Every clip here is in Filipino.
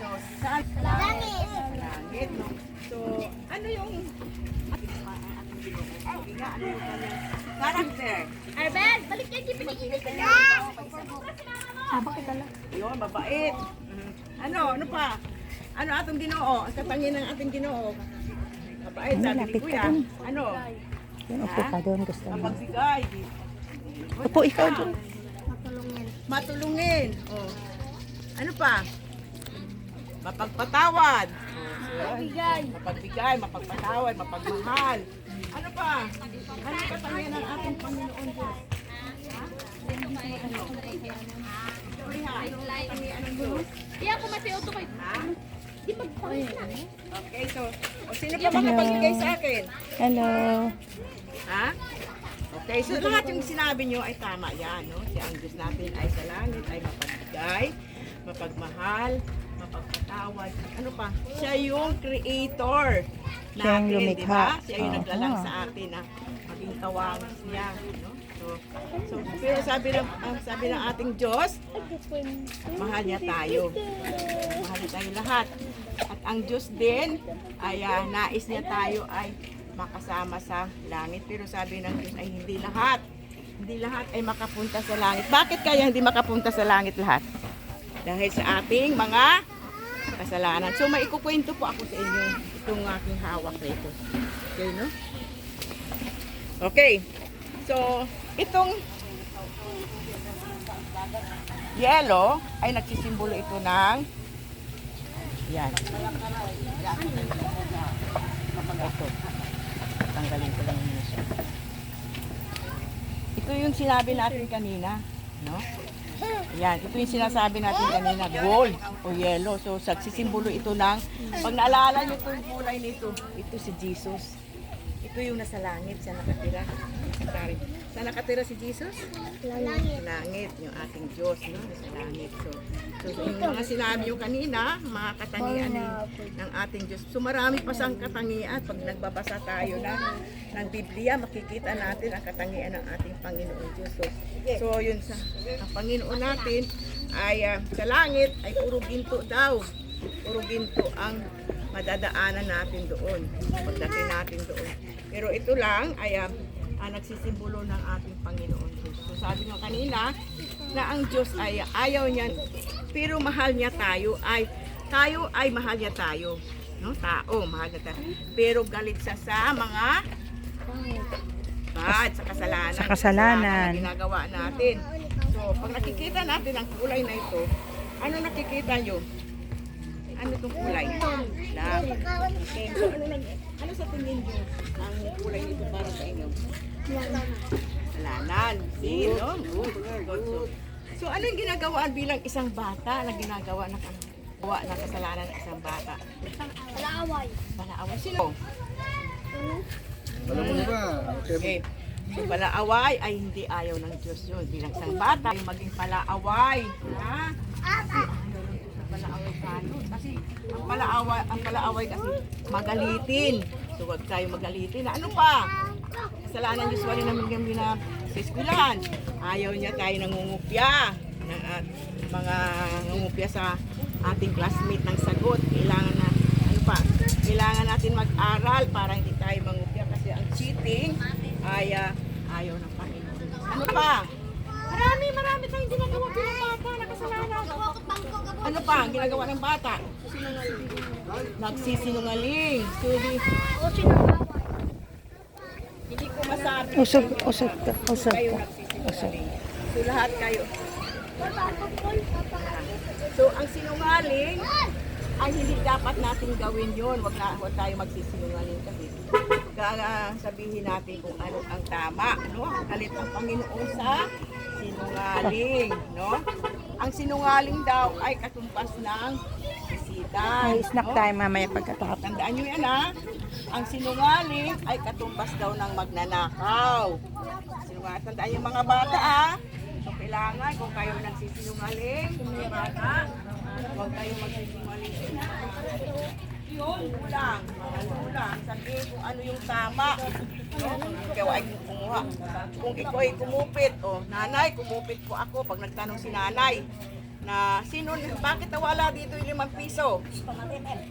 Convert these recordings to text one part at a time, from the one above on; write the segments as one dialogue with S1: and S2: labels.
S1: So, saan?
S2: Langit.
S1: Langit, no? So, ano yung... Sige nga, ano yung kanyang character?
S2: Arbel, balik yan, di pinigil ka na.
S3: Bakit ala?
S1: Yun, mabait. Ano pa? Ano atong Ginoo? Ang katangin ng ating Ginoo. Mabait, sabi ni
S3: lapit ka
S1: Kuya.
S3: dun.
S1: Ano?
S3: Yan, upo ka doon. Gusto mo.
S1: Mapagbigay.
S3: Upo ikaw doon.
S1: Matulungin. Oh. Ano pa? Mapagpatawad. Mapagbigay, mapagpatawad, mapagmahal. Ano pa? Ano yung katangian ng ating Panginoon Diyos? Ha? Katangian ng Diyos.
S2: Di ako matiuto kayo.
S1: Ha?
S2: Di magpangit na.
S1: Okay, so, sino pa makapagbigay sa akin?
S3: Hello.
S1: Ha? Okay, so lahat yung sinabi nyo ay tama yan, no? Si ang Diyos natin ay sa langit, ay mapagbigay, mapagmahal, mapagpatawad. Ano pa? Siya yung creator
S3: Siya yung
S1: natin,
S3: lumikha.
S1: di ba? Siya yung
S3: Oo.
S1: naglalang sa atin na maging kawangas niya, no? So, pero sabi ng ating Diyos, mahal niya tayo. Mahal niya tayo lahat. At ang Diyos din ay nais niya tayo ay makasama sa langit. Pero sabi ng Diyos ay hindi lahat. Hindi lahat ay makapunta sa langit. Bakit kaya hindi makapunta sa langit lahat? Dahil sa ating mga kasalanan. So may ikukwento po ako sa inyo itong aking hawak rito. Okay, no? Okay. So, itong yellow ay nagsisimbolo ito ng yan. Ito. Tanggalin ko lang muna siya. Ito yung sinabi natin kanina, no? Yan, ito yung sinasabi natin kanina, gold o yellow. So, nagsisimbolo ito ng, pag naalala nyo itong kulay nito, ito si Jesus. Ito yung nasa langit, siya nakatira. Sorry. Saan nakatira si Jesus?
S2: Langit.
S1: Langit, yung ating Diyos, no? Nasa langit. So yung mga sinabi yung kanina, mga katangian ng ating Diyos. So marami pa siyang katangian. Pag nagbabasa tayo ng Biblia, makikita natin ang katangian ng ating Panginoon Diyos. So yun sa ang Panginoon natin ay sa langit ay puro ginto daw. Puro ginto ang madadaanan natin doon. Pagdating natin doon. Pero ito lang ay nagsisimbolo ng ating Panginoon Diyos. So sabi nga kanina na ang Diyos ay ayaw niya, pero mahal niya tayo ay mahal niya tayo. No? Tao, mahal niya tayo. Pero galit siya sa mga bad, sa kasalanan.
S3: Sa kasalanan.
S1: Na ginagawa natin. So pag nakikita natin ang kulay na ito, ano nakikita nyo? Ano itong kulay? Love. Okay, so ano sa tingin nyo ang kulay nito para sa inyo? Kasalanan. See, no? Good. So, ano yung ginagawa bilang isang bata na ginagawa ng kasalanan ng isang bata?
S2: Palaaway.
S1: Palaaway. Sino?
S4: Alam mo ba?
S1: Okay. So, palaaway ay hindi ayaw ng Diyos yun. Bilang isang bata, ay maging palaaway. Ha? Kasi ayaw ng Diyos na palaaway tayo. Kasi ang palaaway kasi magalitin. So, huwag tayo magalitin. Ano pa? Kasalanan usually namin kami na sa eskwelahan. Ayaw niya tayo nangungupya. Mga nangungupya sa ating classmate ng sagot. Kailangan na, ano pa? Kailangan natin mag-aral para hindi tayo mangupya kasi ang cheating ay ayaw ng Panginoon. Ano pa? Marami tayong ginagawa bilang bata na kasalanan. Ano pa ang ginagawa ng bata? Nagsisinungaling. So, hindi ko masabi.
S3: Usog ka.
S1: Kayo nagsisinungaling. So, lahat kayo. So, ang sinungaling ay hindi dapat natin gawin yon. Huwag tayo magsisinungaling kasi sabihin natin kung ano ang tama, no? Galit ang Panginoon sa sinungaling, no? Ang sinungaling daw ay katumpas ng bisita.
S3: May snack
S1: no?
S3: time mamaya pagkatapos.
S1: Tandaan nyo yan, ha? Ang sinungaling ay katumbas daw ng magnanakaw. Sinungaling, tandaan yung mga bata, ha? So, kailangan kung kayo nagsisinungaling, mga bata, huwag kayo magsisinungaling. Yun lang, sabihin kung ano yung tama. No? Kung ikaw ay kumuha. Kung ikaw ay kumupit, nanay, kumupit po ako pag nagtanong si nanay. Na sino, bakit nawala dito yung 5 piso?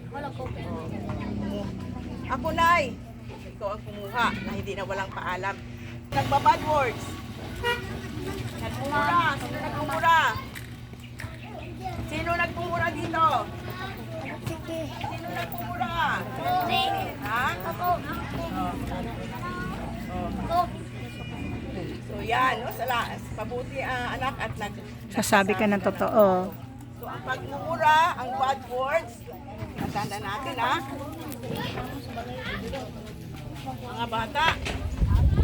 S2: Wala ko pero.
S1: Ako, Nay. Ikaw ang kumuha na hindi na walang paalam. Nagbabad words. Nagmumura. Sino nagmumura? Sino nagmumura dito? Sino nagmumura? Ha?
S2: Ako. Ako.
S1: So yan, no? Pabuti anak at
S3: Sasabi ka ng totoo.
S1: So ang pagmumura, ang bad words, natanda natin ha. Mga bata,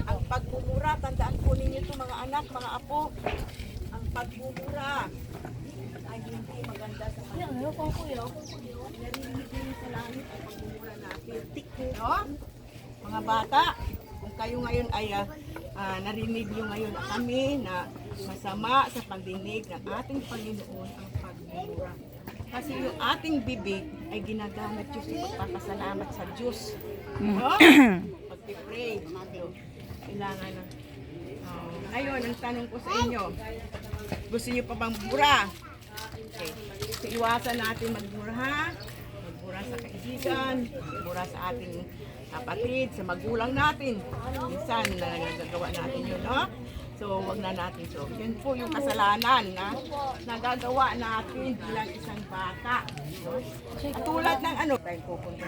S1: ang pagmumura, tandaan po ninyo ito mga anak, mga apo. Ang pagmumura ay hindi maganda sa
S2: Ano ko kuya?
S1: narinig din sa langit ang pagmumura natin. No? Mga bata, kung kayo ngayon ay narinig nyo ngayon na kami na masama sa pagdinig ng ating Panginoon ang pagmumura. Kasi yung ating bibig ay ginagamit Diyos sa pagpapasalamat sa Diyos. No? Pag-pray. So, kailangan na. Ngayon, ang tanong ko sa inyo, gusto niyo pa bang mura? Okay. So, iwasan natin magmura ha? Magmura sa kaibigan, magmura sa ating kapatid, sa magulang natin. Minsan, nagagawa natin yun, no? So, wag na natin. So, yun po yung kasalanan na nagagawa natin bilang isang bata. No? Tulad ng ano, tayo pupunta.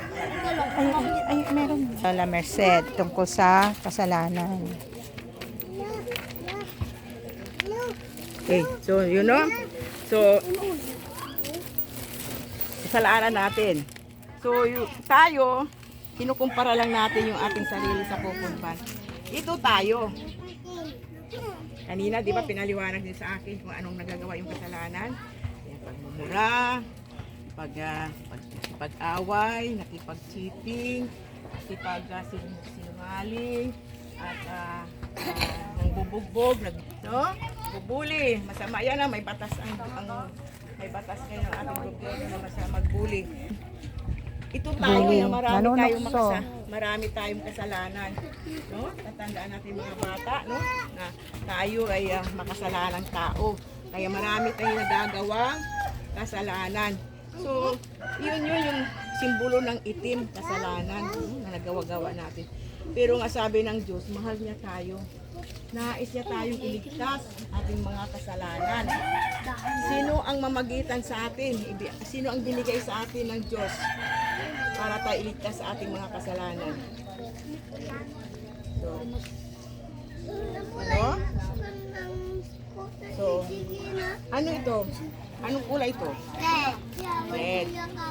S3: Ay, meron. Lola Merced, tungkol sa kasalanan.
S1: Okay, so you know, so kasalanan natin. So tayo, kinukumpara lang natin yung ating sarili sa pupunpan. Ito tayo. Kanina, di ba, pinaliwanag din sa akin kung anong nagagawa yung kasalanan. Yan, pagmumura, pag-away, nakipag-cheating, sinungaling, at nangbubugbog, no? Bubuli, masama yan, may batas may batas ngayon ang ating gobyerno na masama magbuli. Ito tayo
S3: Bullying.
S1: na
S3: Nanunokso.
S1: marami tayong kasalanan, no? Tatandaan natin mga bata, no? Na tayo ay makasalanang tao. Kaya marami tayong nagagawang kasalanan. So, yun yung simbolo ng itim, kasalanan, na nagawa-gawa natin. Pero nga sabi ng Diyos, mahal niya tayo. Nais niya tayong iligtas ating mga kasalanan. Sino ang mamagitan sa atin? Sino ang binigay sa atin ng Diyos para tayo iligtas sa ating mga kasalanan? So, ano? So, ano ito? Anong kulay ito? Red.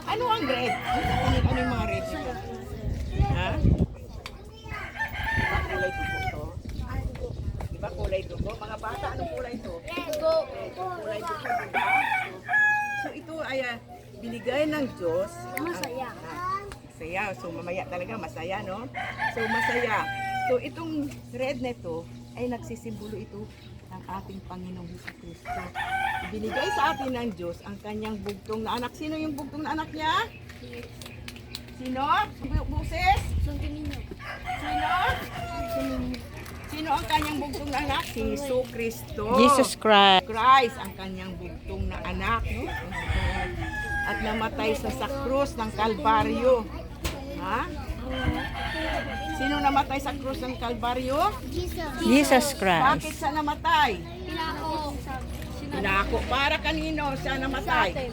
S1: Ano ang red? Ano yung mga red ito? Ha? Diba kulay dugo ito? Diba kulay dugo? Mga bata, anong kulay ito? Kulay dugo, diba? So ito ay binigay ng Diyos.
S2: Masaya.
S1: Masaya. So mamaya talaga masaya, no? So masaya. So itong red na ito ay nagsisimbolo ito ng ating Panginoong Jesucristo. Binigay sa atin ng Diyos ang kanyang bugtong na anak. Sino yung bugtong na anak niya? Sino? Buses? Sino? Sino ang kanyang bugtong na anak? Si Jesucristo.
S3: Jesus Christ.
S1: Christ ang kanyang bugtong na anak, no? At namatay sa krus ng Kalbaryo. Ha? Sino namatay sa krus ng Kalbaryo?
S3: Jesus
S1: Bakit
S3: Christ.
S1: siya namatay?
S2: Pinako.
S1: Pinako. Para kanino siya namatay?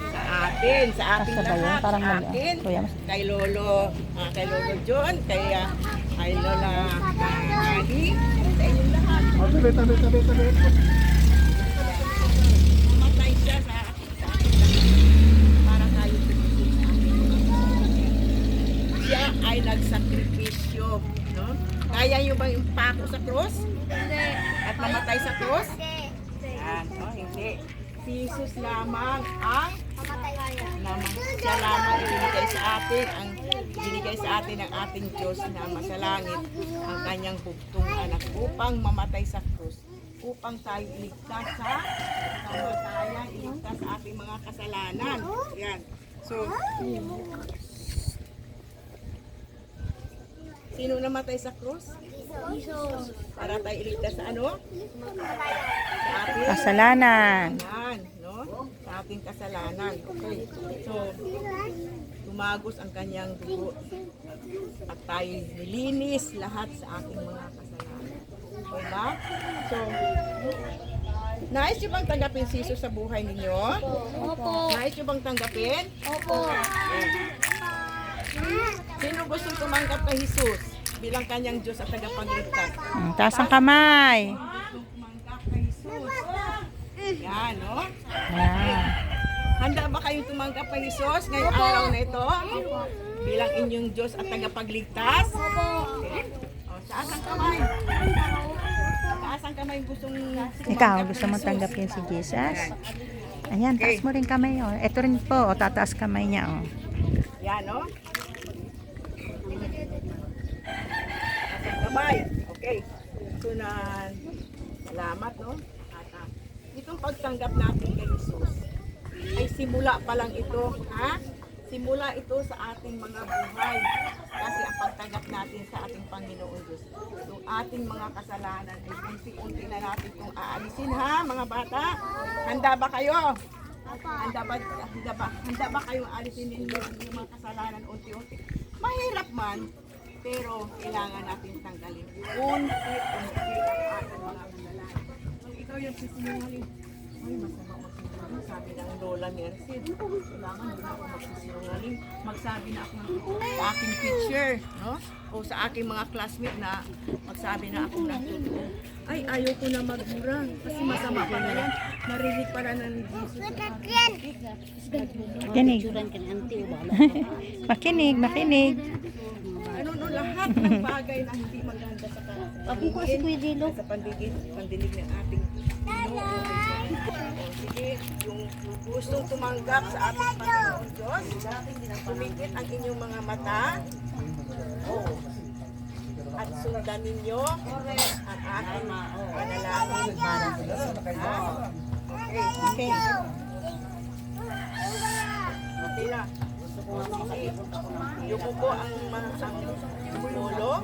S2: Sa atin.
S1: Sa ating
S3: Asa ba yun?
S1: lahat.
S3: Parang
S1: Sa
S3: mali.
S1: atin,
S3: Kuya,
S1: kay Lolo John, kay Lola Ali, sa inyong lahat. Namatay siya sa ating lahat. Para tayo tumigil sa ating mga. Siya ay nagsakripisyo. No? Kaya niyo bang impako sa cross?
S2: Hindi.
S1: At namatay sa cross? Yan, no? Hindi. Si Jesus lamang ang siya lamang ibinigay sa atin ng ating Diyos na masalangit ang kanyang bugtong anak upang mamatay sa krus, upang tayo iligtas sa kamatayan, iligtas sa ating mga kasalanan. Yan. So, sino namatay sa krus? Para tayo iligtas sa ano? Sa ating
S3: Kasalanan.
S1: kasalanan, no? sa ating kasalanan. Okay. So, tumagos ang kanyang dugo at tayo nilinis lahat sa ating mga kasalanan. Okay ba? So, nais nyo bang tanggapin si Jesus sa buhay ninyo?
S2: Opo.
S1: Nais nyo bang tanggapin?
S2: Opo.
S1: Sino gusto tumanggap kay Jesus bilang kanyang Diyos at tagapagligtas?
S3: Taas ang kamay.
S1: Gusto tumanggap kay Jesus. Yan, no?
S3: Ayan.
S1: Handa ba kayong tumanggap kay Jesus ngayong araw na ito? Bilang inyong Diyos at tagapagligtas? Okay. O, taas ang kamay. Taas ang kamay gustong tumanggap
S3: Ikaw,
S1: kay
S3: gusto mo
S1: Jesus.
S3: tanggapin si Jesus? Ayan, taas mo rin kamay. Oh. Ito rin po, oh, tataas kamay niya. Oh.
S1: Yan, no? Taas ang kamay. Okay. So na, salamat, no? At itong pagtanggap natin kay Jesus ay simula pa lang ito, ha? Simula ito sa ating mga buhay. Kasi ang pagtanggap natin sa ating Panginoon Diyos, yung ating mga kasalanan ay unti-unti na natin itong aalisin, ha, mga bata? Handa ba kayo? Handa ba kayong alisin ninyo yung mga kasalanan unti-unti? Mahirap man, pero kailangan natin tanggalin unti-unti ang ating mga kasalanan. Kung ikaw yung sisinungaling, ay masama magsinungaling, sabi ng lola ni Ersid, kailangan hindi na ako magsisinungaling, magsabi na ako sa aking teacher, no? O sa aking mga classmate na magsabi na ako ng totoo. Ay, ayaw ko na magmura kasi masama pa na yan. Narinig para na ni Jesus.
S3: Makinig. Makinig.
S1: Ano no, lahat ng bagay na hindi maganda sa pandinig, sa pandinig ng ating Panginoon. O, sige, yung gustong tumanggap sa ating Panginoon Diyos, pumikit ang inyong mga mata. At sundan ninyo ang aking panalangin para sa inyo. Ha? Okay. Okay na. Yuko po ang ulo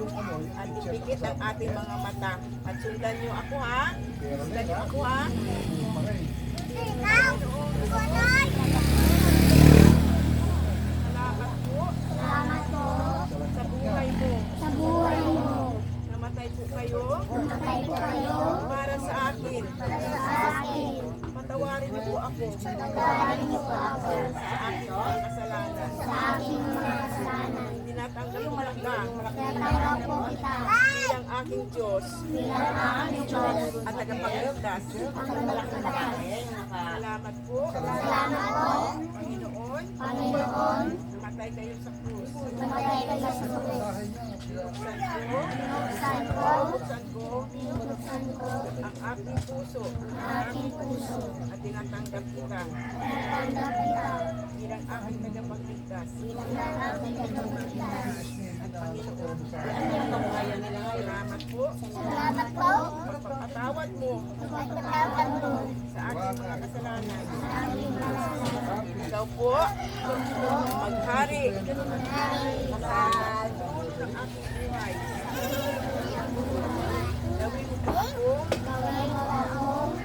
S1: at ipikit ang ating mga mata. At sundan nyo ako, ha? Sundan nyo ako, ha? Salamat po sa buhay mo. Namatay po kayo para sa akin. Patawarin niyo po ako sa aking mga kasalanan. Tinatanggap ko kita bilang aking Diyos at tagapagligtas. Salamat po, Panginoon. Namatay kayo sa krus. Buksan ko ang aking puso at tinatanggap kita bilang aking tagapagligtas. Panginoon, salamat po. Pagpapatawad mo sa aking mga kasalanan. Ikaw po maghari sa dulo ng aking buhay. Gawin mo po ako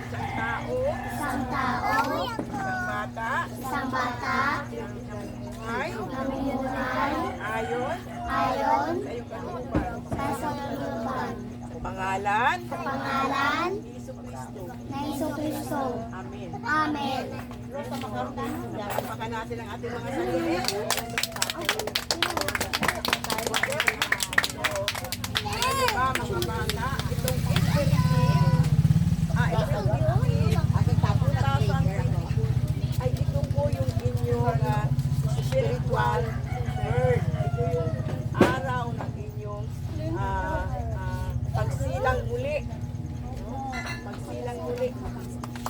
S1: isang tao, isang bata, isang buhay, ayon sa iyong kalooban. Pangalan ni Jesucristo. Amen. Tapakan natin ang ating mga sarili. Diba, mga bata, itong April 15, ay ito po yung inyong spiritual birth. Ito yung araw ng inyong pagsilang muli. Pagsilang muli.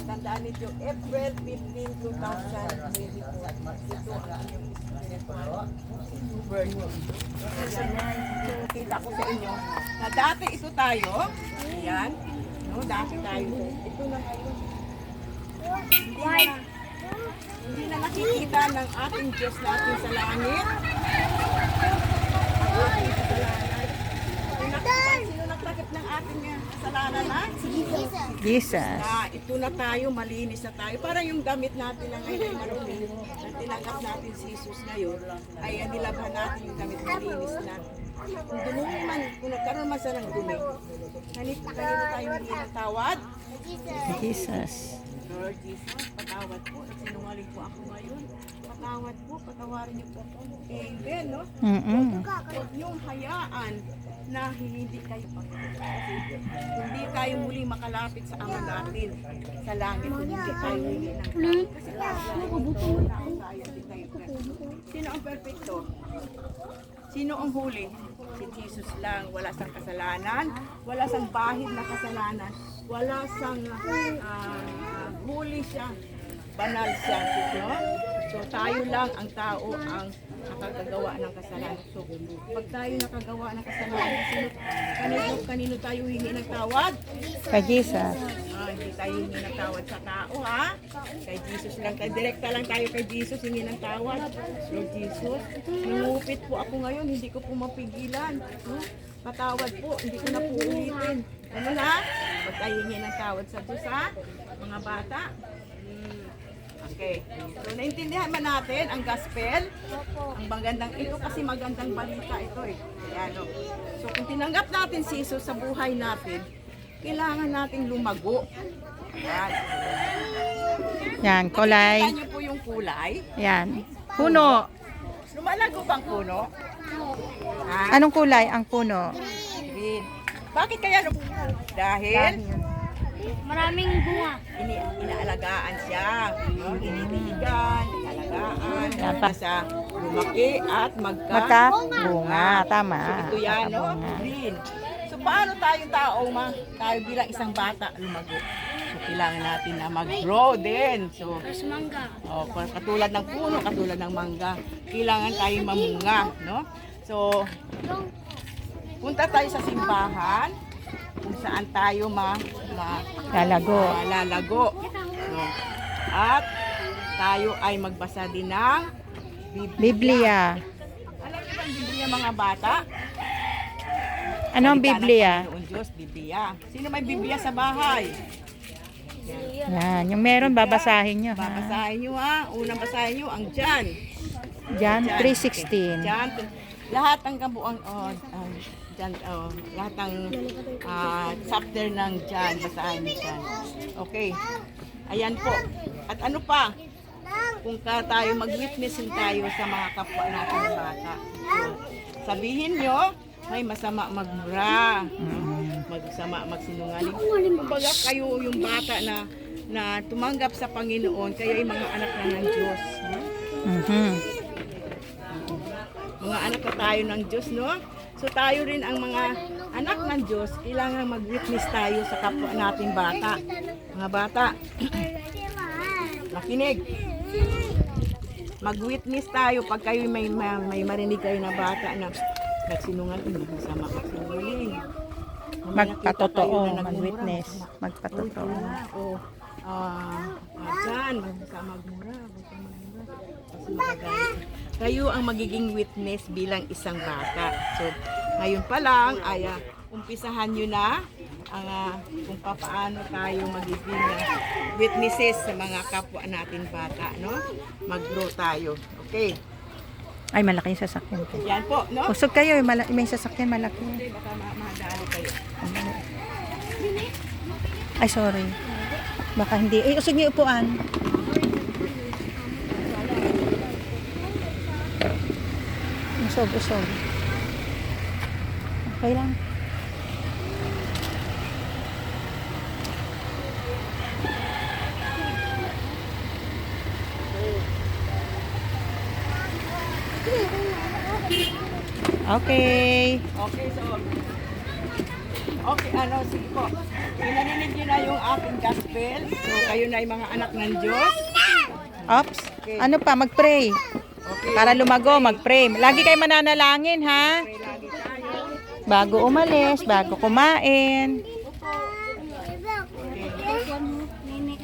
S1: Tandaan ninyo, April 15, 2024. Ito ang inyong spiritual birth. So, kita ko sa inyo na dati ito tayo. Ayan. No, dati tayo. Ito na ngayon. Hindi na nakikita ng ating Diyos natin sa langit. Ang ating kasalanan. Sino tinanggap ng ating kasalanan na
S3: Jesus.
S1: ito na tayo, malinis na tayo. Parang yung damit natin na ngayon ay marumi, na tinanggap natin si Jesus ngayon, ay nilabhan natin yung damit, malinis na. Kung dumi man, kung nagkaroon man sa ng dumi, kanino tayo hindi ng tawad?
S3: Jesus.
S1: Lord Jesus, patawad po. Sinungaling po ako ngayon. Patawad po, patawarin niyo po ako. Amen, no? Huwag niyong hayaan na hindi kayo kasi hindi tayo muli makalapit sa Ama natin sa langit kung hindi tayo hindi ng kasi sino ang perfecto? Sino ang huli? Si Jesus lang. Wala sang kasalanan, wala sang bahid na kasalanan, wala sang huli siya, banal siya. No? So tayo lang ang tao ang nakakagawa ng kasalanan. So pag tayo nakagawa ng kasalanan, kanino tayo hingi ng tawad?
S3: Kay Jesus.
S1: Hindi tayo hingi ng tawad sa tao, ha? Kay Jesus lang. Direkta lang tayo kay Jesus hingi ng tawad. Lord Jesus, nangupit po ako ngayon, hindi ko po mapigilan. Patawad po, hindi ko na po ulitin. Ano na? Pag tayo hingi ng tawad sa Diyos, ha? Mga bata. Okay. So, naintindihan ba natin ang gospel? Ang magandang, ito kasi magandang balita ito eh. Ayan, no? So, kung tinanggap natin si Jesus sa buhay natin, kailangan nating lumago. Ayan.
S3: Yan, kulay.
S1: Nakikita niyo po yung kulay.
S3: Yan. Puno.
S1: Lumalago bang puno? Ha?
S3: Anong kulay ang puno?
S1: Green. Bakit kaya dahil
S2: Maraming bunga.
S1: inaalagaan siya, no? Initigan, inaalagaan,
S3: Yan pa.
S1: sa lumaki at
S3: Magkabunga. Tama.
S1: So ito yan, no?
S3: Magkabunga.
S1: Green. So paano tayong tao, tayo bilang isang bata lumago? So kailangan natin na mag-grow din. So
S2: Tapos mangga.
S1: katulad ng puno, katulad ng mangga, kailangan tayong mamunga, no? So punta tayo sa simbahan kung saan tayo
S3: Lalago.
S1: lalago. No? At tayo ay magbasa din ng
S3: Biblia.
S1: Alam niyo ba ang Biblia, mga bata?
S3: Ano ang Biblia?
S1: Panginoon Diyos, Biblia. Sino may Biblia sa bahay?
S3: Yan. Yung meron, babasahin nyo. Ha?
S1: Babasahin nyo, ha? Unang basahin nyo ang John.
S3: John
S1: Okay.
S3: 3:16.
S1: John, lahat ng kabuang John, lahat ng chapter ng John, basahin nyo dyan. Okay. Ayan po. At ano pa? Kung tayo mag-witnessing tayo sa mga kapwa natin na bata. So, sabihin nyo, ay masama magmura, magsama magsinungaling. Kumbaga kayo yung bata na tumanggap sa Panginoon, kayo ay mga anak na ng Diyos. No? Mga anak na tayo ng Diyos, no? So tayo rin ang mga anak ng Diyos, kailangan mag-witness tayo sa kapwa nating bata. Mga bata, makinig. Mag-witness tayo pag kayo may marinig kayo na bata na nagsinungaling, masama magsinungaling.
S3: Magpatotoo,
S1: May nakita kayo na nagmumura,
S3: mag-witness,
S1: masama.
S3: magpatotoo.
S1: Dyan, basta magmura, basta magmura. Kasi magagalit. Kayo ang magiging witness bilang isang bata. So, ngayon pa lang, ay umpisahan nyo na kung paano tayo magiging witnesses sa mga kapwa natin bata, no? Mag-grow tayo. Okay.
S3: Ay, malaki yung sasakyan ko.
S1: Yan po, no?
S3: Usog kayo, may sasakyan malaki.
S1: Hindi, baka madali kayo.
S3: Ay, sorry. Baka hindi. Eh, usog niyo upuan. Usog. Okay lang. Okay.
S1: Okay, so okay, sige po. Pinaninig nyo na yung aking gospel. So, kayo na yung mga anak ng Diyos.
S3: Ops. Ano pa? Mag-pray.
S1: Okay.
S3: Para lumago, mag-pray. Lagi kayo mananalangin, ha?
S1: Pray lagi tayo.
S3: Bago umalis, bago kumain.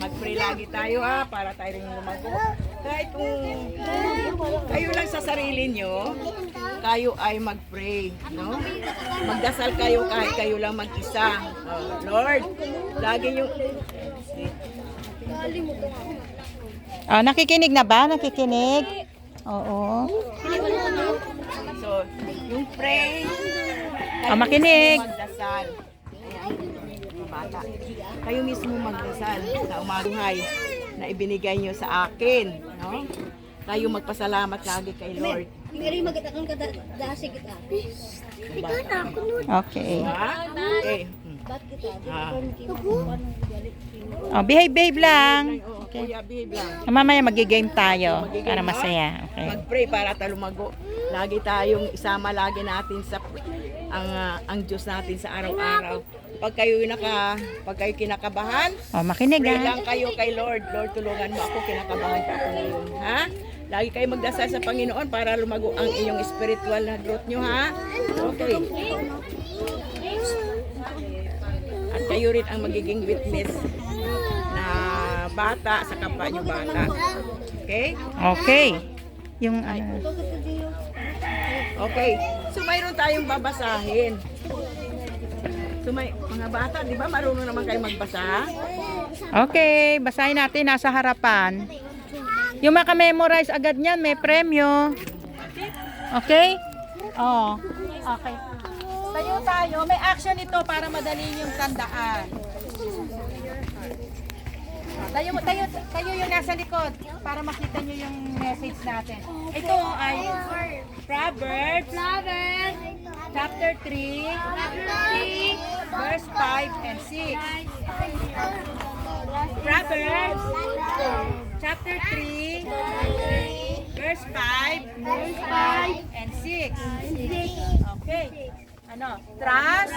S1: Mag-pray lagi tayo, ha, para tayo rin lumago. Kahit kung kayo lang sa sarili nyo, tayo ay mag-pray, no? Magdasal kayo kahit kayo lang mag-isa. Lord, lagi yung...
S3: Nakikinig na ba? Nakikinig? Oo.
S1: So, yung pray,
S3: Makinig.
S1: magdasal. Bata. Kayo mismo magdasal sa umaguhay na ibinigay nyo sa akin, no? Tayo magpasalamat lagi kay Lord.
S2: Hindi mag-atakang kadasi kita.
S3: Okay.
S1: Ha? Okay.
S3: Behave lang.
S1: Okay. Kuya, behave lang.
S3: Mamaya magigame tayo para masaya. Okay.
S1: Mag-pray para tayo lumago. Lagi tayong isama lagi natin sa ang Diyos natin sa araw-araw. Pag kayo kinakabahan,
S3: Makinig
S1: pray
S3: ha.
S1: lang kayo kay Lord. Lord, tulungan mo ako, kinakabahan pa ako ngayon. Ha? Lagi kayo magdasal sa Panginoon para lumago ang inyong spiritual na growth nyo, ha? Okay. At kayo rin ang magiging witness na bata sa kapwa nyo bata. Okay?
S3: Okay. Yung ano.
S1: Okay. So, mayroon tayong babasahin. So, mga bata, di ba marunong naman kayo magbasa?
S3: Okay, basahin natin nasa harapan. Yung maka-memorize agad niyan, may premyo. Okay? Okay. Tayo. May action ito para madali yung tandaan. Tayo yung nasa likod para makita nyo yung message natin. Ito ay Proverbs chapter 3 verse 5 and 6. Proverbs chapter 3 verse 5 and 6. Okay. Trust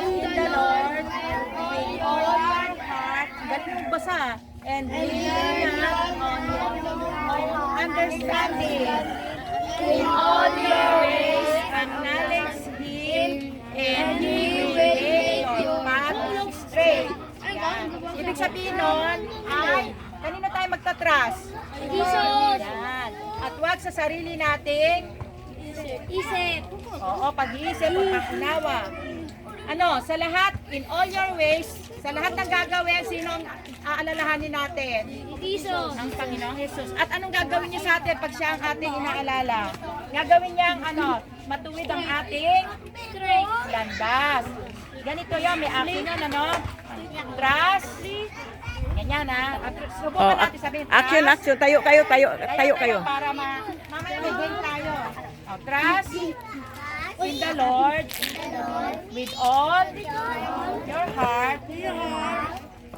S3: in the Lord with all your heart. Galing magbasa. And lean not on your own understanding. In all your ways acknowledge Him, and He will make your path straight. Yan. Ibig sabihin nun ay, kanino tayo magta-trust?
S2: Jesus.
S3: Yan. At huwag sa sarili nating
S2: Isip.
S3: pag-iisip o pag-unawa. Sa lahat, in all your ways, sa lahat ng gagawin, sino ang aalalahanin natin?
S2: Jesus.
S3: Ang Panginoong Jesus. At anong gagawin niya sa atin pag siya ang ating inaalala? Gagawin niya ang matuwid ang ating landas. Ganito yun, may action yun, Trust. Ganyan At subukan natin sabihin,
S1: Action. Tayo kayo.
S3: Para mamaya may game tayo. Trust in the Lord with all your heart.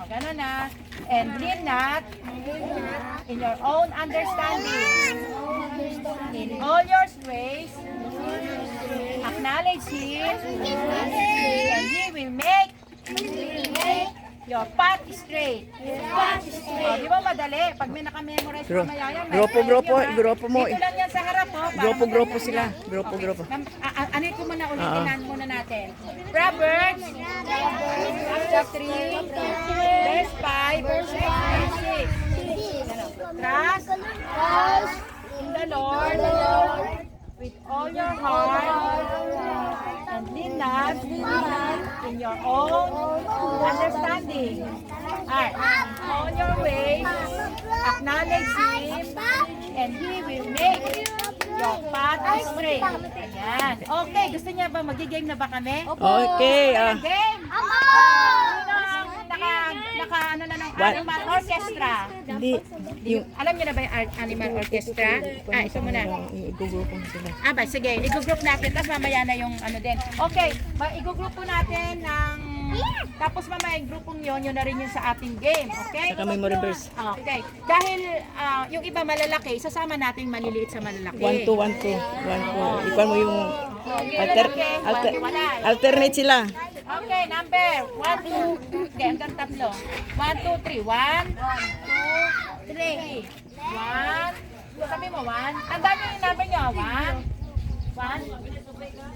S3: Ganun na. And lean not in your own understanding. In all your ways, acknowledge Him, and He will make your path straight. Di ba madali? Pag may nakamemorize ka mayayan,
S1: Grupo mo.
S3: dito lang yan sa harap
S1: Grupo sila. Grupo.
S3: Ano ko muna ulitin muna natin. Proverbs chapter 3 verse 5 verse 6. Trust in the Lord with all your heart, and lean not in your own understanding. All your ways, acknowledge Him, and He will make your path straight. Ayan. Okay, gusto niya ba? Magigame na ba kami?
S1: Okay.
S3: Game! Sino ang animal orchestra?
S1: Hindi.
S3: Alam niyo na ba yung animal orchestra? Ito muna.
S1: Igugrupo mo sila.
S3: Sige, i-group natin. Tapos mamaya na yung din. Okay, i-group natin ng... Tapos mamaya yung grupong yun na rin yung sa ating game. Okay?
S1: Saka memory verse.
S3: Okay. Dahil yung iba malalaki, sasama natin maliliit sa malalaki.
S1: 1, 2. Ikaw mo yung alternate sila.
S3: Okay, number 1, 2. Okay, hanggang tatlo. 1, 2, 3. 1, 2, 3. 1. Sabi mo 1. Tandaan nyo yung number nyo. 1,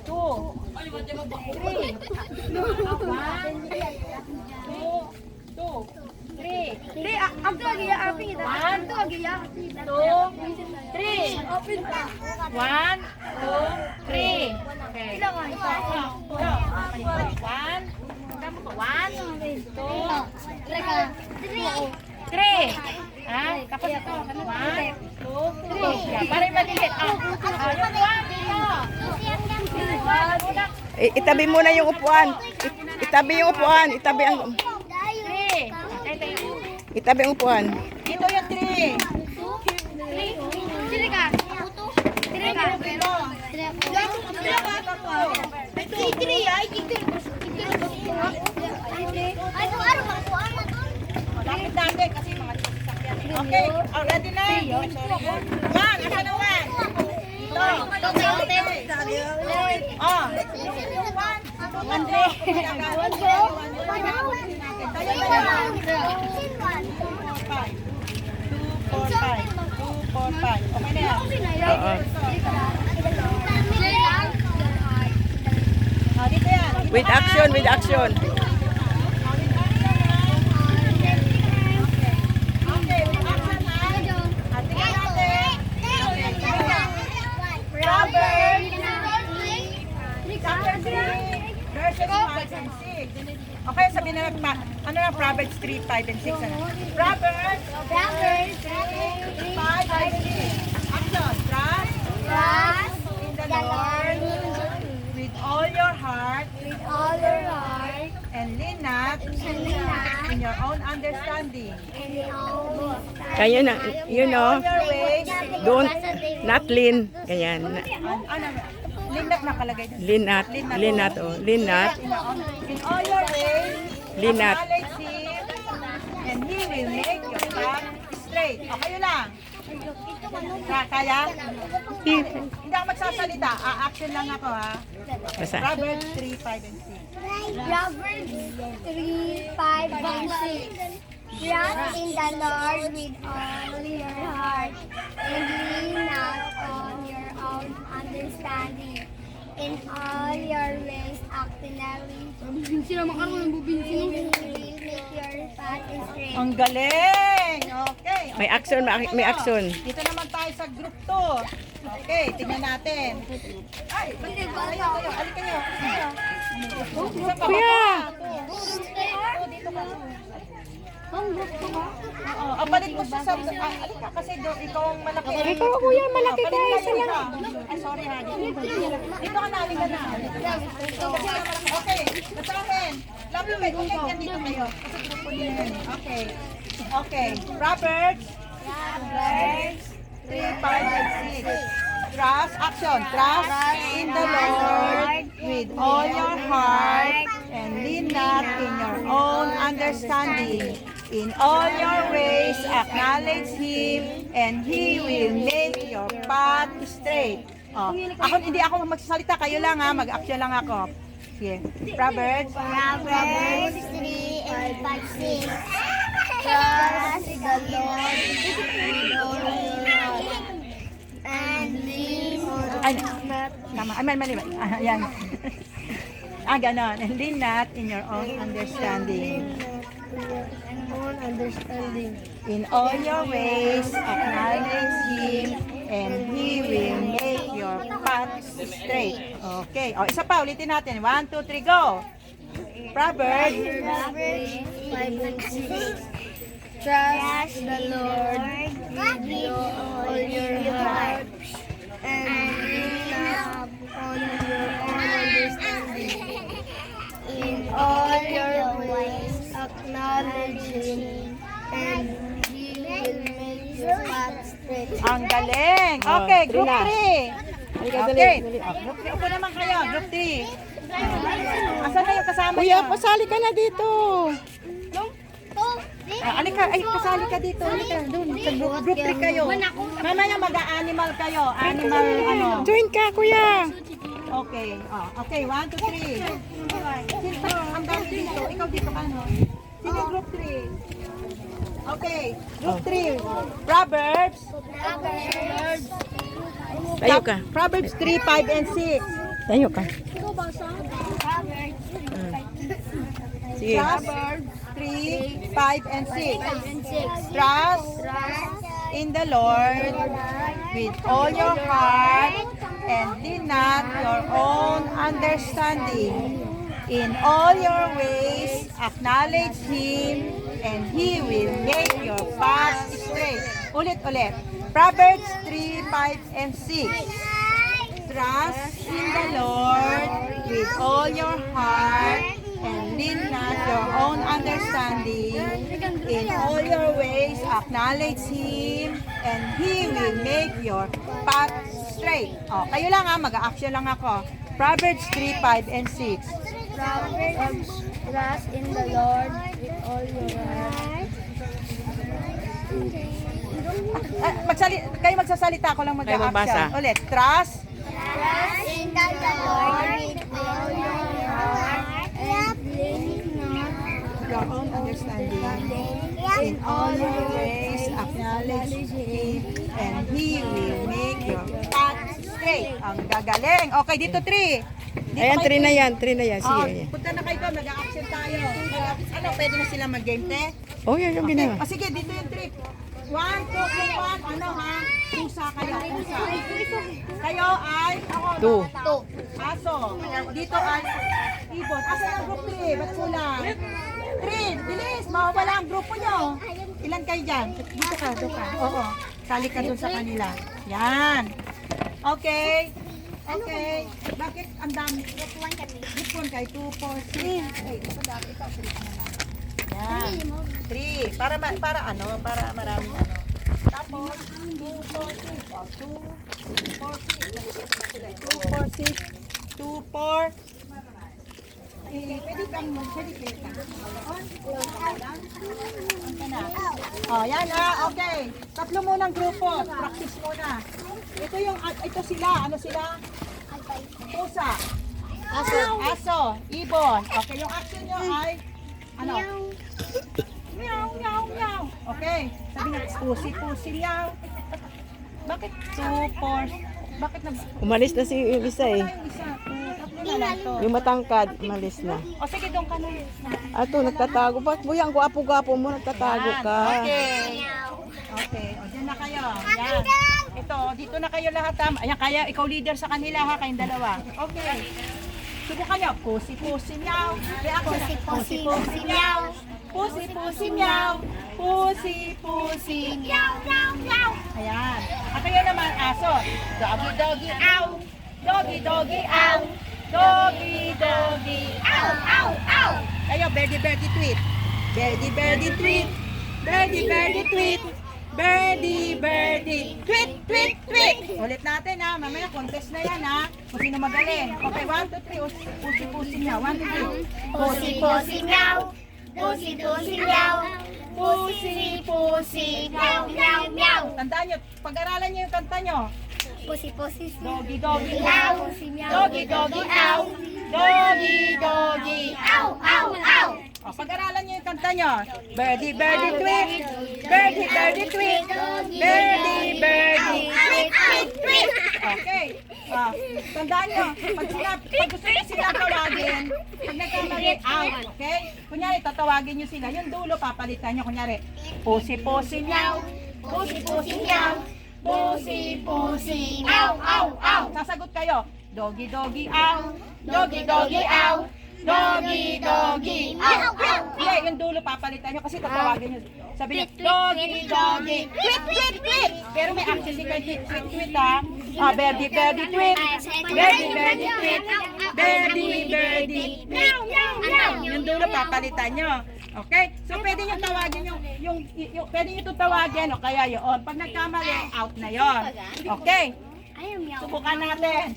S3: 2, 3. 1, 2, 3. 1, 2, 3. 1, 2, 3. 1, 2, 3. Okay. One. One, 2, 3. Ah, tapos ito. 1, 2, 3. Yeah, parang maliit. Yung one dito.
S1: Itabi muna yung upuan. Itabi yung upuan. Itabi ang
S3: 3.
S1: itabi ang upuan.
S3: Ito yung 3.
S2: Sili ka. Sili ka.
S3: Lapit natin kasi mga sasakyan. Okay, ready na? One, asa na one? Oh. Okay na yan.
S1: Oo.
S3: Dito yan.
S1: With action, with action.
S3: Okay, with action ha. Tingnan natin. Robert. Chapter 3, verses 5 and 6. Okay, sabihin na lang, ano na, Proverbs 3, 5 and 6. Ano? Proverbs 3, 5 and 6. Action. Trust in the Lord with all your heart and lean not in your own understanding.
S1: Kaya na, you know,
S3: All your ways,
S1: don't, not lean. Ganyan.
S3: lean not nakalagay doon.
S1: Lean not, lean not, oh. Lean not,
S3: In all your ways,
S1: lean not.
S3: acknowledge Him, and He will make your path straight. O, kayo lang. Kaya? Hindi ako magsasalita. A-action lang ako, ha?
S1: Basta.
S3: Proverbs 3, 5, and 6.
S2: Proverbs 3, 5, and 6. Trust in the Lord with all your heart, and lean not on your own understanding. In all your ways, acknowledge Him, and He will make your path straight.
S3: Ang galing! Okay.
S1: May action, may action.
S3: Dito naman tayo sa group 2. Okay, tingnan natin. Ay, kayo. Alik kayo. Isa pa ba?
S1: Kuya!
S3: Dito ka. Oo, balik mo sa alik ka kasi ikaw ang malaki.
S1: Ikaw, kuya, malaki ka.
S3: Balik
S1: Isa lang.
S3: Ay, sorry ha. Dito ka na, halika na. Okay, basahin. Love you, okay, yan dito kayo. Kasi grupo niyo yun. Okay. Okay, Proverbs 3, 5, and 6. Trust, action. Trust in the Lord with all your heart and lean not in your own understanding. In all your ways, acknowledge Him, and He will make your path straight. Oh, hindi ako magsasalita, kayo lang ha, mag-action lang ako. Sige, Proverbs
S2: 3 and 5, 6. Trust the Lord with all your heart, and lean
S3: Ay, tama. Ay, mali. Ayan. Ganon. And lean not in your own understanding. In all your ways, acknowledge Him, and He will make your path straight. Okay. O, isa pa. Ulitin natin. 1, 2, 3, go! Proverbs
S2: 5 and 6. Trust the Lord with all your heart, and lean not on your own understanding. In all your ways, acknowledge Him, and He will make your path straight.
S3: Ang galing. Okay,
S1: Oh,
S3: group
S1: three
S3: 3.
S1: Halika, dali,
S3: Okay.
S1: dali.
S3: Group 3. Upo naman kayo. Group 3. Asan na yung kasama
S1: Kuya,
S3: niyo?
S1: pasali ka na dito.
S3: Alika, ay, kasali ka dito. Alika, doon. Sa group 3 kayo. Mamaya mag-animal kayo. Animal, ano.
S1: Join ka, kuya.
S3: Okay. Okay, 1, 2, 3. Sino ang dami dito? Ikaw dito ka, no? Sino group 3? Okay, group 3. Proverbs.
S1: Tayo ka.
S3: Proverbs 3, 5, and 6.
S1: Tayo ka. Sige.
S3: Proverbs 3, 5, and 6. Trust in the Lord with all your heart and lean not your own understanding. In all your ways, acknowledge Him, and He will make your path straight. Ulit. Proverbs 3, 5, and 6. Trust in the Lord with all your heart, and lean not your own understanding. In all your ways, acknowledge Him, and He will make your path straight. O, kayo lang ha, mag-a-action lang ako. Proverbs 3, 5, and 6.
S2: Proverbs, trust in the Lord with all your heart.
S3: Kayo magsasalita, ako lang
S1: Kayo magbasa.
S3: mag-a-action. Ulit, trust.
S2: Trust in the Lord with all your heart and lean not
S3: Your own understanding.
S2: in
S3: In all your ways, acknowledge Him, and He will make your path straight. Ang gagaling. Okay, dito 3.
S1: Ayan, 3 na yan. 3 na yan.
S3: Oh,
S1: Sige.
S3: punta na kayo doon, mag-a-action tayo. Ano, pwede na sila mag-game test?
S1: Oh, yan yung ginawa.
S3: O sige, dito yung trip. 1, 2, 3, 1. Ano ha? Pusa kayo, pusa. Kayo ay, ako,
S1: 2.
S3: aso. Dito ay ibon. Asan ang group 3? Ba't kulang? 3, bilis, mawawala ang grupo nyo. Ilan kayo dyan? Dito ka, dito ka. Oo, sali ka dun sa kanila. Yan. Okay. Okay. Bakit ang dami? Group 1 kayo, 2, 4, 6. Okay, ito dami. Ito, 3 ka na lang. Yan. 3. Para ano? Para maraming ano. Tapos, 2, 4, 6. 2, 4, 6. Pwede kang Oh, yan okay. 3 munang grupo. Practice muna. Ito sila. Ano sila? Pusa. Aso. Ibon. Okay, yung action nyo ay ano? Meow, meow, meow. Okay. Sabi nga, pusi, meow. Bakit 2, 4? Bakit
S1: Umalis na si yung isa eh.
S3: wala yung isa? 3 na lang to.
S1: Yung matangkad, umalis na.
S3: O sige, doon ka na.
S1: Ato, nagtatago. Bakit mo yan? Gwapo-gwapo mo, nagtatago
S3: Yan.
S1: ka.
S3: Okay. Okay, o dyan na kayo. Yan. Ito, dito na kayo lahat. Ayan, kaya ikaw leader sa kanila ha, kayong dalawa. Okay. Subukan nyo. Pusi, meow.
S2: Pusi, meow.
S3: Pusi, meow. Pusi, meow, meow, meow. Ayan. At kayo naman, aso. Doggy, ow. Doggy, ow. Doggy, ow. Kayo, birdie, tweet. Birdie, tweet. Birdie, tweet. Ulit natin ha. Mamaya contest na yan ha. Kung sino magaling. Okay, 1, 2, 3. Pusi niya. 1, 2, 3.
S2: Pusi, meow. Pusi, meow.
S3: Tandaan nyo, pag-aralan nyo yung kanta nyo.
S2: Pusi,
S3: Doggy,
S2: meow.
S3: ow.
S2: Pusi, meow.
S3: Doggy, ow. Doggy, ow. O, pag-aralan nyo yung kanta nyo. Birdie, tweet. Birdie, tweet. Birdie, tweet. Okay. Tandaan nyo, pag gusto nyo sila tawagin, pag nagkamali, out. Okay? Kunyari, tatawagin nyo sila. Yung dulo, papalitan nyo. Kunyari, pusi, meow. Pusi, meow. Pusi, ow. Sasagot kayo. Doggy, ow. Doggy, ow. Doggy, ow. Hindi, yung dulo papalitan nyo kasi tatawagin nyo. Sabi nyo, doggy, tweet. Pero may action din kayo, tweet ha. Birdie, tweet. Birdie, tweet. Birdie, meow. Yung dulo papalitan nyo. Okay? So, pwede nyo tawagin pwede nyo tawagin o kaya yun. Pag nagkamali, out na yon. Okay? Subukan natin.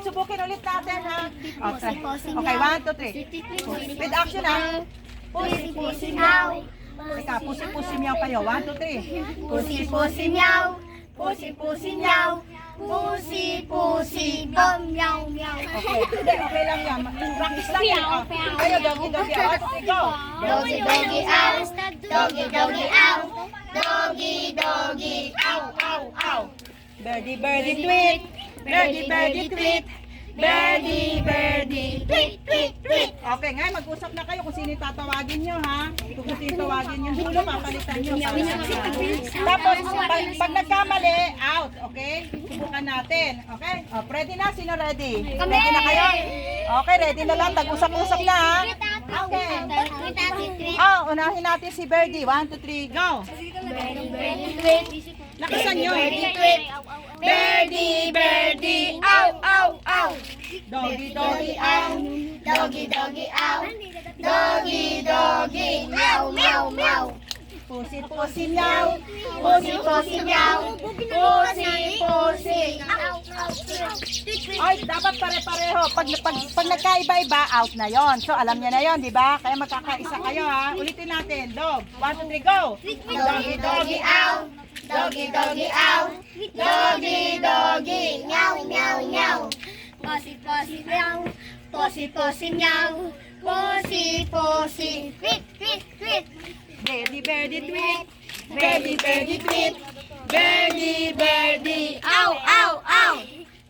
S3: Subukin ulit natin ha. Okay, 1, 2, 3. With action ha.
S2: Pusi, meow.
S3: Teka, pusi, meow kayo. 1, 2, 3.
S2: Pusi, meow.
S3: Meow.
S2: Pusi, meow.
S3: Okay. Hindi, okay lang yan. Practice lang yan. Kayo, doggy. Go.
S2: Doggy, ow. Doggy, ow. Doggy,
S3: Ow. Birdie, tweet. Birdie, tweet. Birdie, birdie, tweet, tweet, tweet. Okay, ngayon mag-usap na kayo kung sino yung tatawagin nyo, ha? Kung sino yung tawagin yung dulo, papalitan nyo. Tapos, pag nagkamali, out, okay? Subukan natin, okay? O, ready na? Sino ready? Ready na kayo? Okay, ready na lang. Tag-usap-usap na, ha? Okay. Oh, unahin natin si Birdie. 1, 2, 3, go! Lakasan nyo. Birdie, birdie, ow, ow, ow. Doggy, doggy, ow.
S2: Doggy, doggy, ow. Doggy, doggy, meow, meow, meow.
S3: Pusi, pusi, meow. Pusi, pusi, meow. Pusi, pusi. Ay, dapat pare-pareho. Pag nagkaiba-iba, out na yon. So, alam niya na yon, di ba? Kaya magkakaisa kayo, ha? Ulitin natin. Dog. 1, 2, 3, go. Doggy, doggy, ow. Doggy, doggy, ow. Doggy, doggy.
S2: Meow, meow, meow. Pussy, pussy, meow. Pussy, pussy, meow. Pussy, pussy, tweet, tweet, tweet.
S3: Birdie, birdie, tweet. Birdie, birdie, tweet. Birdie, birdie, ow, ow, ow.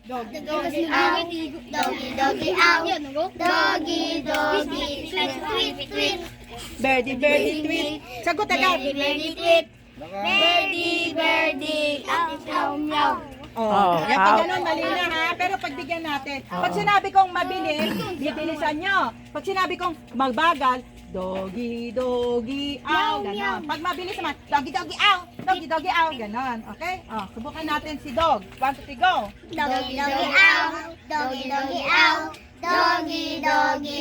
S3: Doggy, doggy, ow.
S2: Doggy, doggy, ow. Doggy, doggy, tweet, tweet, tweet.
S3: Birdie, birdie, tweet. Sagot agad.
S2: Birdie, birdie, tweet. Birdie, birdie, meow, meow.
S3: Oh, yan pag ganun, mali na, ha? Pero pagbigyan natin. Pag sinabi kong mabilis, bibilisan nyo. Pag sinabi kong magbagal, doggy, doggy, ow, ganon. Pag mabilis naman, doggy, doggy, ow, doggy, doggy, ow, ganon. Okay? Oh, subukan natin si dog. 1, 2, 3, go.
S2: Doggy, doggy, ow. Doggy, doggy, ow. Doggy, doggy.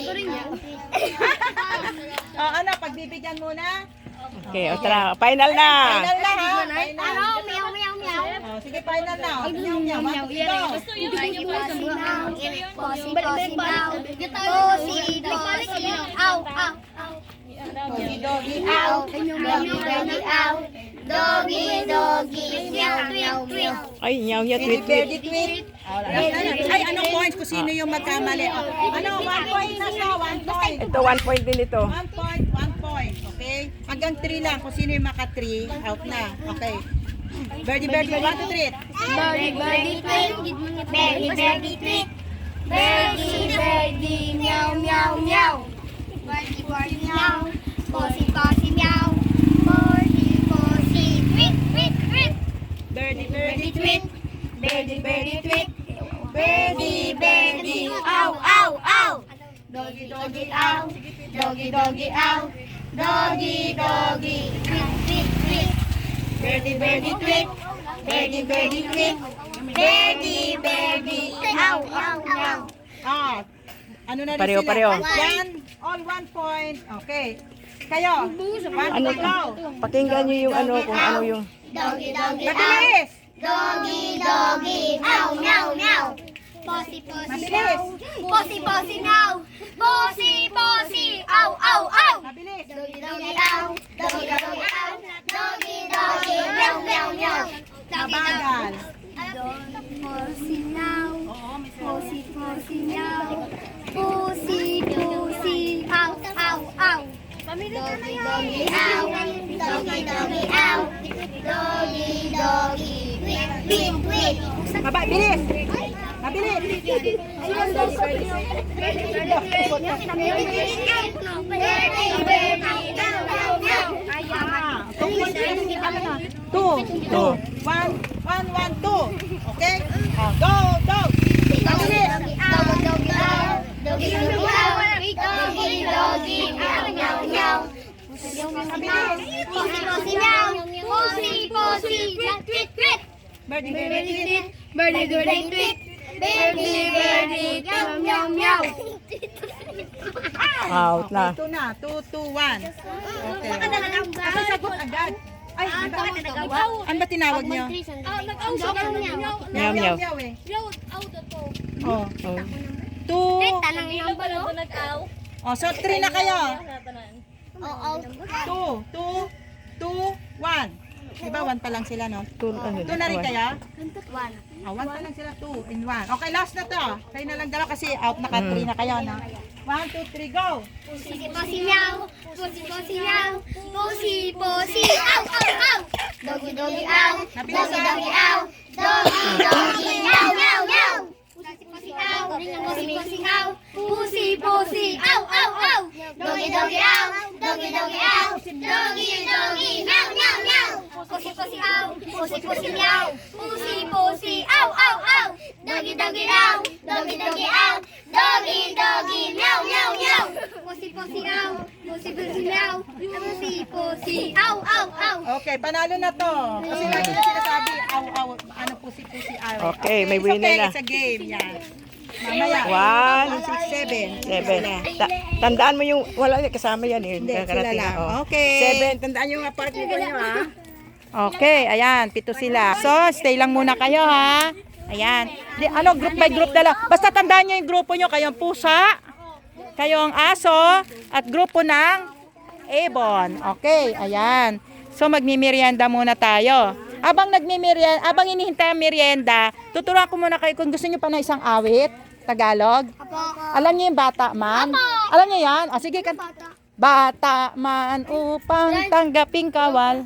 S3: Oh, ano, pagbibigyan muna.
S4: Okay, o tara, final na.
S3: Final na, ha? Final.
S2: Meow, meow, meow.
S3: Oh, sige, final na. Meow, meow. 1, 2, 3, go.
S2: Bossy, bossy, meow. Bossy, bossy, ow, ow, ow.
S3: Doggy, doggy, ow.
S2: Doggy, doggy, ow. Doggy, doggy, meow, meow, meow.
S4: Ay, nyaw niya,
S3: Birdie,
S4: tweet, tweet.
S3: birdie, tweet. Ay, anong points kung sino yung magkamali? Ano, 1 point na siya, 1 point.
S4: Ito, 1 point din ito.
S3: 1 point, 1 point. Okay? Hanggang 3 lang. Kung sino yung maka 3, out na. Okay. Birdie, birdie, 1, 2, 3.
S2: Birdie, birdie, tweet. Birdie, birdie, tweet. Birdie, birdie, meow, meow, meow. Birdie, birdie, meow. Bossy, bossy, meow. Birdie, bossy, tweet, tweet, tweet.
S3: Birdie, birdie, tweet.
S2: Birdie, birdie, tweet.
S3: Birdie, birdie,
S2: Ow, ow, ow.
S3: doggy, doggy, ow. Doggy, doggy, ow. Doggy, doggy.
S2: Tweet, tweet, tweet.
S3: Birdie, birdie, tweet. Birdie, birdie, tweet. Birdie, birdie.
S2: Ow, ow, ow.
S3: Ah, ano na rin
S4: Pareho,
S3: sila?
S4: pareho.
S3: Yan, all 1 point. Okay. Kayo, 1,
S4: Ano
S3: 2, go.
S4: Pakinggan niyo yung ano, kung ano yung...
S2: Doggy, doggy, ow.
S3: Mabilis!
S2: Doggy, doggy, meow, meow, meow. Bossy, bossy,
S3: Mabilis.
S2: meow. Bossy, bossy, meow. Bossy, bossy, ow, ow, ow.
S3: Mabilis!
S2: Doggy, doggy, ow. Doggy, doggy, ow. Doggy, doggy, meow, meow, meow.
S3: Mabagal.
S2: Bossy, meow. Bossy, bossy, meow. Bossy, bossy, ow, ow, ow. Doggy, doggy, ow. Doggy, doggy, ow. Doggy, doggy, tweet, tweet, tweet.
S3: Mabilis! Mabilis! Ah, 2 points na rin kami na. 2, 2, 1, 1, 1, 2. Okay? Ah, go, go! Mabilis! Birdie, birdie, tweet.
S4: Out na.
S3: Ito na, 2, 2, 1. Okay. Kasi sagot agad. Ay, ano ba tinawag niyo?
S4: Meow, meow.
S3: Meow eh. Oh.
S4: Oh.
S3: 2. Oh, so 3 na kayo. 2, 2, 1. Diba 1 pa lang sila, no? 2 na rin kaya? 1 pa lang sila, 2 in 1. Okay, last na to. Kayo na lang dalawa kasi out naka 3 na kayo, no? 1, 2, 3, go!
S2: Pussy, pussy, meow. Pussy, pussy, meow. Pussy, pussy, ow, ow, ow. Doggy, doggy, ow. Doggy, doggy, ow. Doggy, doggy, meow, meow, meow. Pussy, pussy, ow. Pussy, pussy, meow. Pussy, pussy, ow, ow, ow. Doggy, doggy, ow. Doggy, doggy, ow. Doggy, doggy, meow, meow, meow. Pussy, pussy, ow. Pussy, pussy, meow. Pussy, pussy, ow, ow, ow.
S3: Okay, panalo na to. Kasi lagi na sinasabi, aw, ano, pusi-pusi, aw.
S4: Okay, may winner na.
S3: It's a game, yan. Mamaya.
S4: 1,
S3: 6, 7.
S4: 7. Tandaan mo yung, wala kasama yan eh.
S3: Hindi, sila
S4: Kakarating
S3: lang.
S4: na, oh.
S3: Okay.
S1: 7, tandaan yung partner ko nyo ha.
S3: Okay, ayan, 7 sila. So, stay lang muna kayo ha. Ayan. Group by group na lang. Basta tandaan nyo yung grupo nyo. Kayong pusa, kayong aso, at grupo ng ibon. Okay, ayan. So, magmimerienda muna tayo. Abang hinihintay ang merienda, tuturuan ko muna kayo kung gusto nyo pa na isang awit, Tagalog. Alam niyo yung bata man? Alam niyo yan? O sige, bata man upang tanggaping kawal.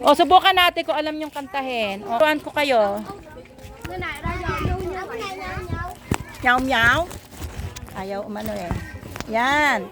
S3: O subukan natin kung alam niyong kantahin. O turuan ko kayo. Meow meow. Ayaw umano eh. Yan.